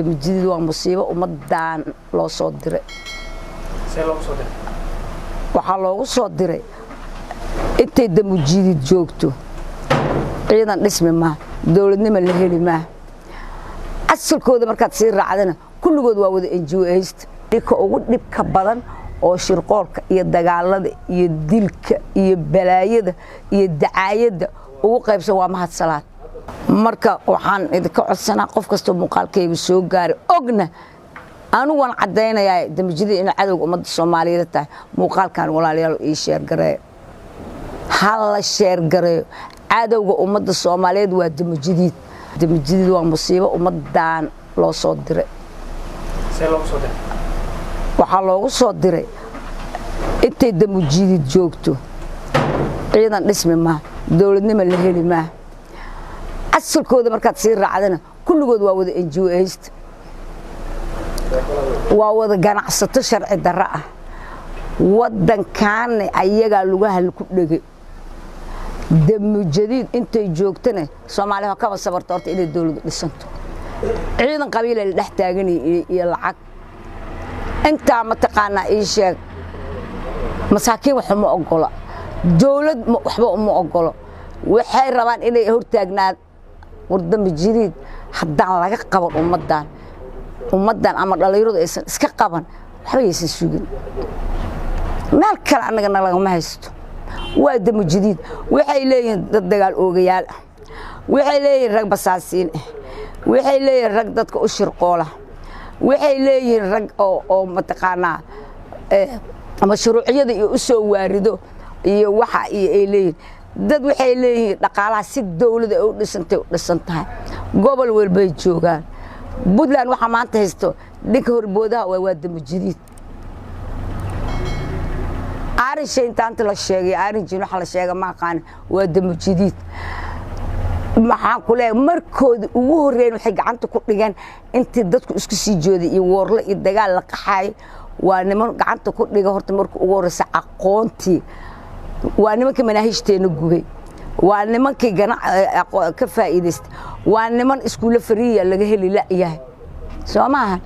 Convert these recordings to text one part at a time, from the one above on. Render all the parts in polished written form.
damjidid waa musiibo ummadaan loo soo diray waxa loogu soo diray intay damjidid joogto ciidan dhismi ma dawladnimo la heli ma asalkooda markaad sii raacdana kulligood waa wada NGO-ayst dhibka ugu dhibka badan oo shirqoolka iyo dagaalada iyo dilka iyo balaayada iyo dacaayada ugu qaybsan waa mahad salaad marka waxaan idinka codsanaa qof kasta muuqaalkayga soo gaaray ogna anu waan cadeynayaa damjidid in cadawga ummadda Soomaaliyeed tahay muuqaalkan walaalayaal ii sheer gareey hal sheer gareey cadawga ummadda Soomaaliyeed waa damjidid waa musiibo ummadaan loo soo diray waxa loogu soo diray intay damjidid joogto ciidan dhismi ma dawladnimo la heli ma asalkooda markaad sii raacdana kulligood waa wada NGO-ayst waa wada ganacsato sharci darro ah wadankan ayaga lugaha ku dhigay damjidid intay joogtana Soomaaliya ka sabarto horta inay dawlad dhisanto ciidan qabiil la dhex taagan iyo lacag inta ma taqaana ii sheeg masaakiin wax ma ogola dawlad waxba ma ogola waxay rabaan inay hortaagnaa damjidid haddaan laga qaban ummadan ama dhalinyaradu aysan iska qaban waxba aysan sugin meel kale anaga lagama haysto waa damjidid waxay leeyihiin dad dagaal oogayaal waxay leeyihiin rag basaasiin waxay leeyihiin rag dadka u shirqoola waxay leeyihiin rag oo mataqaana mashruuciyada iyo u soo waarido iyo waxa ay leeyihiin dad waxay leeyihiin dhaqaalaha si dawladda u dhisantahay gobol walba joogaan Puntland waxa maanta haysto dhig horboodaha waa damjidid arishay inta la sheegay arinjin waxa la sheegay ma aqaan waa damjidid maxaa ku leeyahay markood ugu horeeyay waxay gacanta ku dhigeen intii dadku isku sii jooday iyo warla iyo dagaal la qaxay waa niman gacanta ku dhiga horta markii ugu horeysay aqoontii waa nimankii manaahijteena gubay waa nimankii ka faa'iideystay waa niman iskuul fariya laga heli laayahay Soomaaliya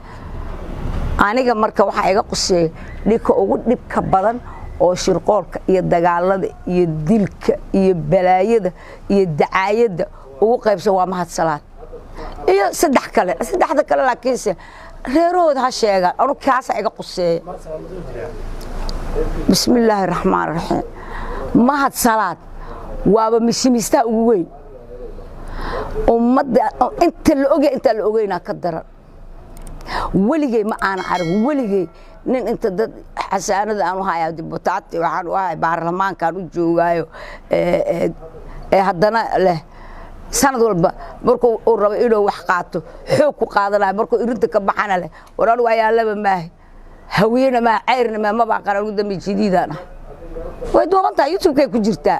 aniga marka waxa iga quseeyay dhibka ugu dhibka badan oo shirqoolka iyo dagaalada iyo dilka iyo balaayada iyo dacaayada ugu qaybsan waa mahad salaad iyo saddexda kale laakiinse reerooda ha sheegaan anu kaas iga quseeyay bismillaahir rahmaanir rahiim mahad salaad waaba mishimista ugu weyn ummadda inta la ogeyna ka daran waligay ma aan arag waligay nin inta dad xasaanada aanu hayaa dibutaati waxaan u ahay baarlamaankan u joogaayo haddana leh sanad walba markuu uu rabo inuu wax qaato xoog ku qaadanayo markuu irinta ka baxana leh waran waa laba maahay hawiyana ma ceyrna ma baa qaran damjididana way doontaa YouTube-kay ku jirtaa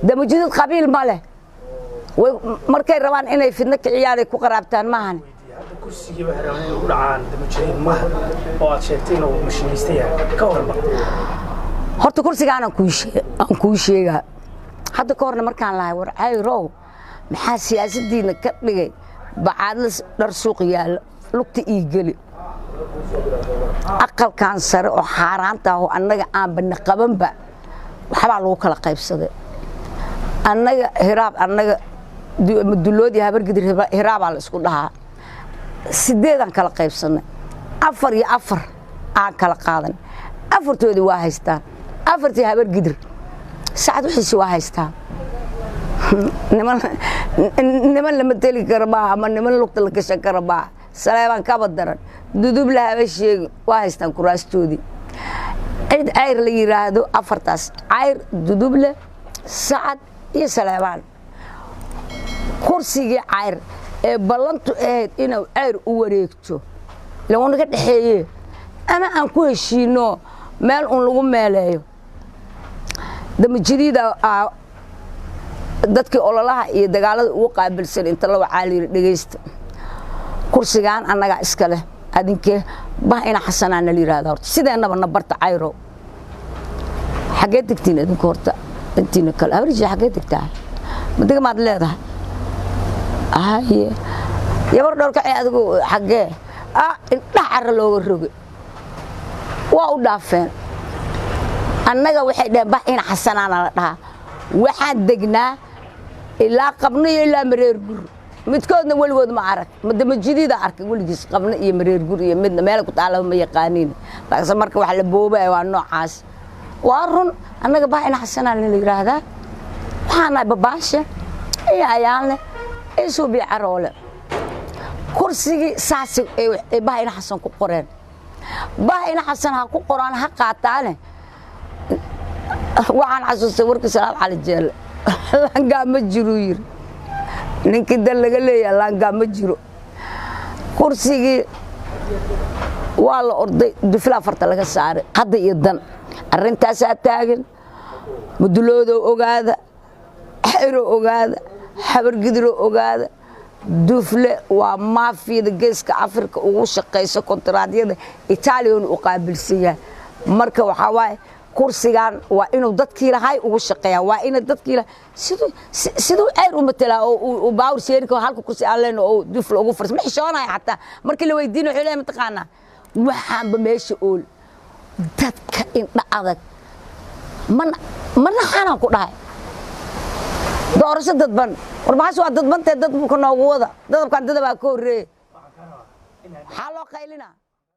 damjidid qabiil ma leh markay rabaan inay fidna kiciyaan ku qaraabtaan maahan kursiga waxay rabaan inay u dhacaan damjidid ma oo aad sheegtay inuu mashiinistay ka warba horta kursiga aan ku sheega hadda ka horna markaan lahay war cayrow maxaa siyaasadiina ka dhigay bacaadla dhar suuq yaal lugta ii gali aqalkan sare oo xaaraanta ah oo annaga aan bana qabanba waxba lagu kala qaybsaday annaga hiraab annaga duloodi habargidir hiraab la isku dhahaa sideedan kala qaybsanay 4 iyo 4 aan kala qaadan afartoodi waa haystaan afartii habargidir saacad wixii waa haystaan niman lama tali karba ama niman lugta la gashan karba Saleeban ka badaran dudub la haba sheeg waa haystaan kuraastoodi cid ayr la yiraahdo afartaas ayr dudub la saacad iyo Saleeban kursiga ayr ee ballantu ahayd inuu ayr u wareegto lagu naga dhaxeeyay ama aan ku heshiino meel un lagu meeleeyo damjidida dadkii ololaha iyo dagaalada ugu qaabilsan inta la wacaaliir dhageysta kursigan annaga iska leh adinkee bah ina xasanana la yiraahdo horta sideenaba nabarta ayro xagee degtiin adinku horta intiina kale abriji xagee degtaa madiga maad leedahay yabar dhowrka adigu xagee indhaha carra looga roge waa u dhaafeen annaga waxay dhaheen bax ina xasanaana la dhahaa waxaan degnaa ilaa qabno iyo ilaa mareer gur midkoodna weligood ma arag madama jidida arkay weligiis qabno iyo mareer gur iyo midna meel ku taala ma yaqaaniin laakiin marka wax la boobay waa noocaas waa run annaga bax ina xasanaan la yiraahdaa waxaana babaasha iyo ayaanle ee soo bi caroole kursigii saasi ee bax ina xasan ku qoreen bax ina xasan ha ku qoraan ha qaataane waxaan xasuustay warkii salaad cali jeel laangaa ma jiro yiri ninkii dal laga leeyahay laangaa ma jiro kursigii waa la orday dufla farta laga saaray hadda iyo dan arintaasaa taagan muduloodo ogaada xiro ogaada xabargidiro ogaada dufle waa maafiyada geeska Afrika ugu shaqeyso kontraadyada Italian u qaabilsan yahay marka waxa waaye kursigan waa inuu dadkii lahay ugu shaqeeyaa waa in dadkii sidoo ay u matala oo baawr sheerka halka kursi aan leeno oo dufle ugu farsamo xishoonay xataa markii la weydiino xilay mataqaana waxaan ba meesha ool dadka indha adag man xanaan ku dhahay doorasho dadban warbaas waa dadbantay dad ku noogu wada dadabkan dadaba ka horeeyay xaloo qaylina